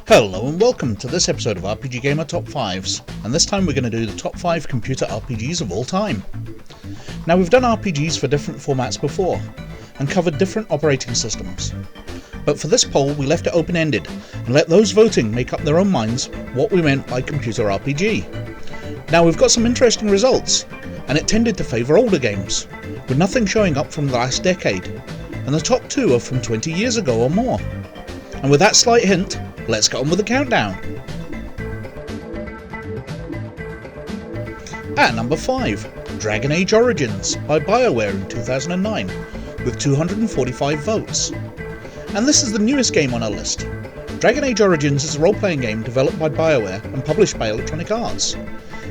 Hello and welcome to this episode of RPGGamer Top 5s, and this time we're going to do the top 5 computer RPGs of all time. Now we've done RPGs for different formats before, and covered different operating systems. But for this poll we left it open-ended, and let those voting make up their own minds what we meant by computer RPG. Now we've got some interesting results, and it tended to favour older games, with nothing showing up from the last decade, and the top 2 are from 20 years ago or more. And with that slight hint, let's get on with the countdown. At number 5, Dragon Age Origins by BioWare in 2009, with 245 votes. And this is the newest game on our list. Dragon Age Origins is a role-playing game developed by BioWare and published by Electronic Arts.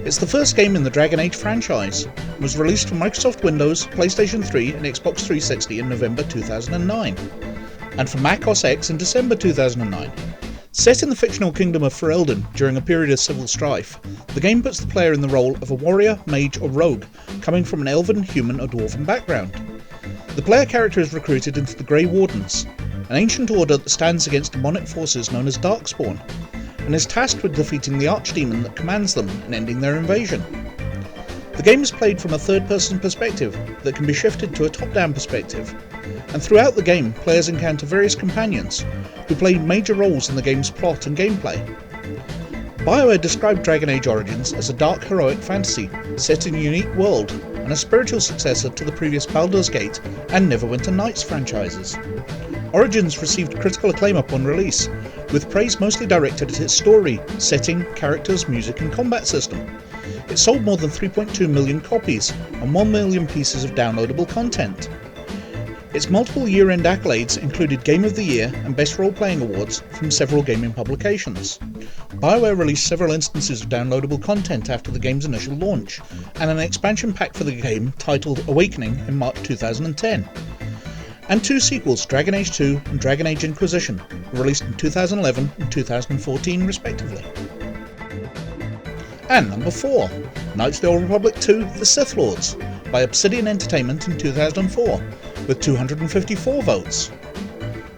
It's the first game in the Dragon Age franchise, and was released for Microsoft Windows, PlayStation 3 and Xbox 360 in November 2009, and for Mac OS X in December 2009. Set in the fictional kingdom of Ferelden during a period of civil strife, the game puts the player in the role of a warrior, mage or rogue, coming from an elven, human or dwarven background. The player character is recruited into the Grey Wardens, an ancient order that stands against demonic forces known as Darkspawn, and is tasked with defeating the archdemon that commands them and ending their invasion. The game is played from a third-person perspective that can be shifted to a top-down perspective, and throughout the game players encounter various companions who play major roles in the game's plot and gameplay. BioWare described Dragon Age Origins as a dark heroic fantasy set in a unique world and a spiritual successor to the previous Baldurs Gate and Neverwinter Nights franchises. Origins received critical acclaim upon release, with praise mostly directed at its story, setting, characters, music and combat system. It sold more than 3.2 million copies and 1 million pieces of downloadable content. Its multiple year-end accolades included Game of the Year and Best Role-Playing Awards from several gaming publications. BioWare released several instances of downloadable content after the game's initial launch, and an expansion pack for the game titled Awakening in March 2010. And 2 sequels, Dragon Age 2 and Dragon Age Inquisition, were released in 2011 and 2014 respectively. And number 4, Knights of the Old Republic 2 The Sith Lords by Obsidian Entertainment in 2004, with 254 votes.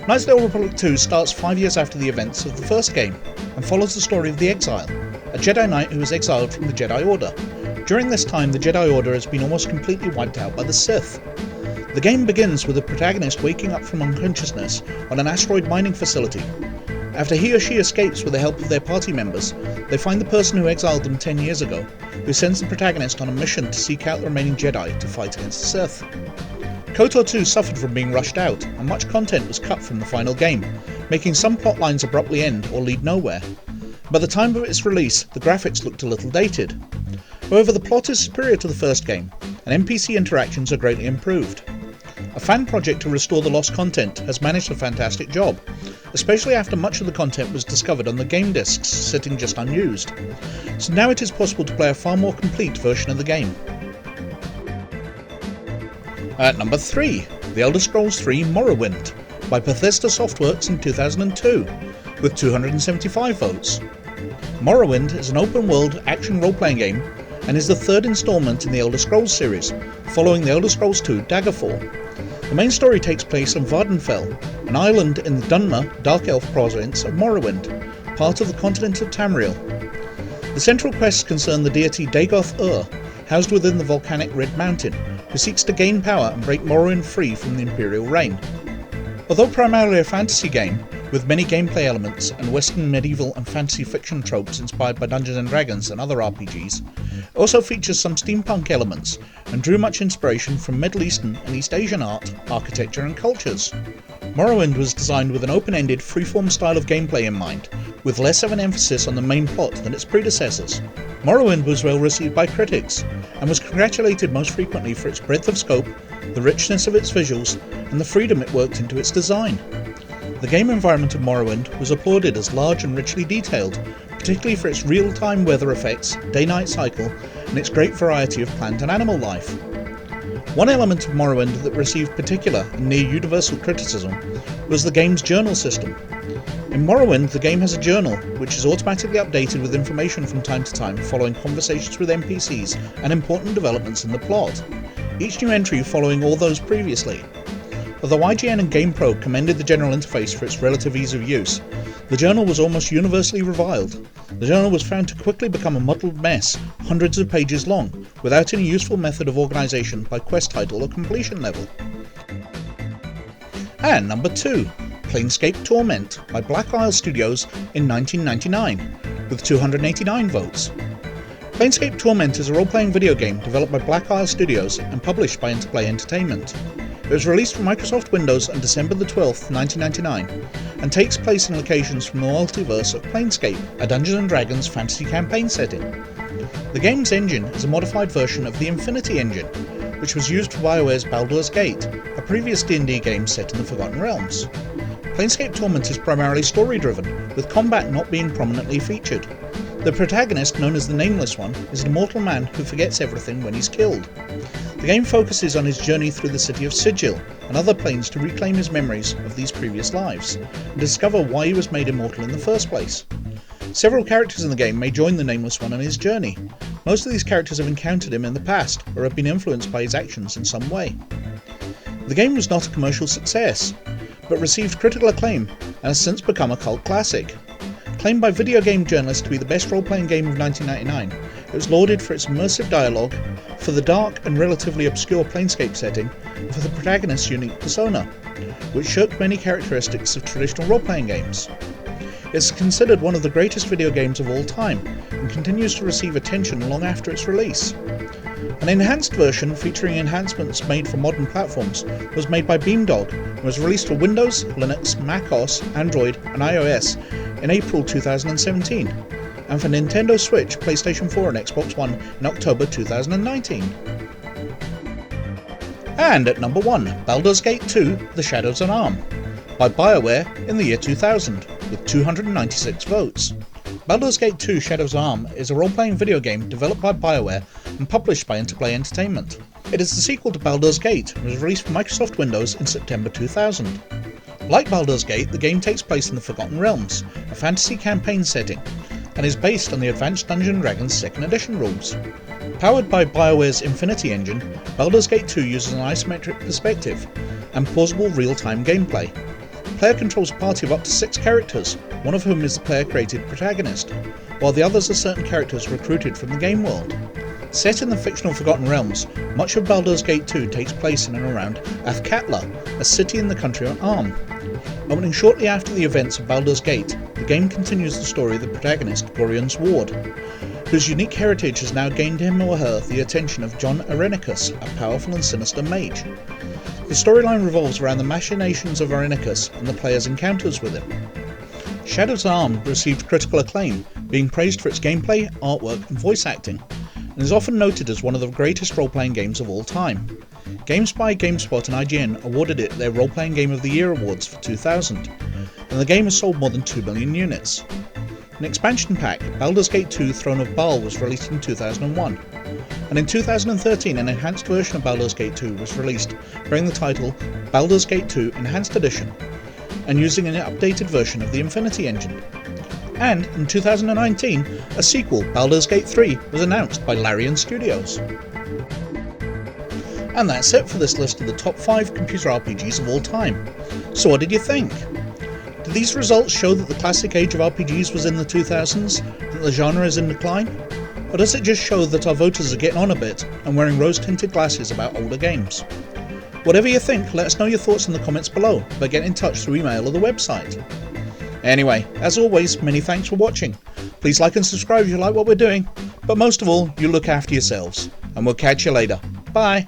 Knights of the Old Republic 2 starts 5 years after the events of the first game, and follows the story of the Exile, a Jedi Knight who is exiled from the Jedi Order. During this time, the Jedi Order has been almost completely wiped out by the Sith. The game begins with the protagonist waking up from unconsciousness on an asteroid mining facility. After he or she escapes with the help of their party members, they find the person who exiled them 10 years ago, who sends the protagonist on a mission to seek out the remaining Jedi to fight against the Sith. KOTOR 2 suffered from being rushed out, and much content was cut from the final game, making some plotlines abruptly end or lead nowhere. By the time of its release, the graphics looked a little dated. However, the plot is superior to the first game, and NPC interactions are greatly improved. A fan project to restore the lost content has managed a fantastic job, especially after much of the content was discovered on the game discs sitting just unused. So now it is possible to play a far more complete version of the game. At number 3, The Elder Scrolls 3 Morrowind by Bethesda Softworks in 2002, with 275 votes. Morrowind is an open-world action role-playing game and is the third installment in the Elder Scrolls series, following the Elder Scrolls 2 Daggerfall. The main story takes place on Vardenfell, an island in the Dunmer, Dark Elf province of Morrowind, part of the continent of Tamriel. The central quests concern the deity Dagoth-Ur, housed within the volcanic Red Mountain, who seeks to gain power and break Morrowind free from the Imperial reign. Although primarily a fantasy game, with many gameplay elements and Western medieval and fantasy fiction tropes inspired by Dungeons & Dragons and other RPGs, it also features some steampunk elements and drew much inspiration from Middle Eastern and East Asian art, architecture and cultures. Morrowind was designed with an open-ended, freeform style of gameplay in mind, with less of an emphasis on the main plot than its predecessors. Morrowind was well received by critics, and was congratulated most frequently for its breadth of scope, the richness of its visuals, and the freedom it worked into its design. The game environment of Morrowind was applauded as large and richly detailed, particularly for its real-time weather effects, day-night cycle, and its great variety of plant and animal life. One element of Morrowind that received particular and near universal criticism was the game's journal system. In Morrowind, the game has a journal, which is automatically updated with information from time to time following conversations with NPCs and important developments in the plot. each new entry following all those previously. Although IGN and GamePro commended the general interface for its relative ease of use, the journal was almost universally reviled. The journal was found to quickly become a muddled mess, hundreds of pages long, without any useful method of organisation by quest title or completion level. And number 2, Planescape Torment by Black Isle Studios in 1999, with 289 votes. Planescape Torment is a role-playing video game developed by Black Isle Studios and published by Interplay Entertainment. It was released for Microsoft Windows on December 12, 1999, and takes place in locations from the multiverse of Planescape, a Dungeons & Dragons fantasy campaign setting. The game's engine is a modified version of the Infinity engine, which was used for BioWare's Baldurs Gate, a previous D&D game set in the Forgotten Realms. Planescape Torment is primarily story-driven, with combat not being prominently featured. The protagonist, known as the Nameless One, is an immortal man who forgets everything when he's killed. The game focuses on his journey through the city of Sigil and other planes to reclaim his memories of these previous lives, and discover why he was made immortal in the first place. Several characters in the game may join the Nameless One on his journey. Most of these characters have encountered him in the past, or have been influenced by his actions in some way. The game was not a commercial success, but received critical acclaim and has since become a cult classic. Claimed by video game journalists to be the best role-playing game of 1999, it was lauded for its immersive dialogue, for the dark and relatively obscure Planescape setting, and for the protagonist's unique persona, which shirked many characteristics of traditional role-playing games. It's considered one of the greatest video games of all time, and continues to receive attention long after its release. An enhanced version featuring enhancements made for modern platforms was made by Beamdog and was released for Windows, Linux, macOS, Android and iOS in April 2017, and for Nintendo Switch, PlayStation 4 and Xbox One in October 2019. And at number 1, Baldurs Gate 2 The Shadows on Arm by BioWare in the year 2000, with 296 votes. Baldurs Gate 2 Shadows on Arm is a role-playing video game developed by BioWare and published by Interplay Entertainment. It is the sequel to Baldur's Gate and was released for Microsoft Windows in September 2000. Like Baldur's Gate, the game takes place in the Forgotten Realms, a fantasy campaign setting, and is based on the Advanced Dungeons & Dragons 2nd Edition rules. Powered by BioWare's Infinity engine, Baldur's Gate 2 uses an isometric perspective and plausible real-time gameplay. The player controls a party of up to 6 characters, one of whom is the player-created protagonist, while the others are certain characters recruited from the game world. Set in the fictional Forgotten Realms, much of Baldur's Gate 2 takes place in and around Athkatla, a city in the country on Arm. Opening shortly after the events of Baldur's Gate, the game continues the story of the protagonist, Gorion's Ward, whose unique heritage has now gained him or her the attention of John Arenicus, a powerful and sinister mage. The storyline revolves around the machinations of Arenicus and the player's encounters with him. Shadows on Arm received critical acclaim, being praised for its gameplay, artwork and voice acting, and is often noted as one of the greatest role-playing games of all time. GameSpy, GameSpot and IGN awarded it their Role-Playing Game of the Year awards for 2000, and the game has sold more than 2 million units. An expansion pack, Baldur's Gate 2 Throne of Baal, was released in 2001, and in 2013 an enhanced version of Baldur's Gate 2 was released, bearing the title Baldur's Gate 2 Enhanced Edition, and using an updated version of the Infinity engine. And in 2019, a sequel, Baldur's Gate 3, was announced by Larian Studios. And that's it for this list of the top 5 computer RPGs of all time. So what did you think? Do these results show that the classic age of RPGs was in the 2000s, that the genre is in decline? Or does it just show that our voters are getting on a bit and wearing rose-tinted glasses about older games? Whatever you think, let us know your thoughts in the comments below by getting in touch through email or the website. Anyway, as always, many thanks for watching. Please like and subscribe if you like what we're doing, but most of all, you look after yourselves, and we'll catch you later. Bye!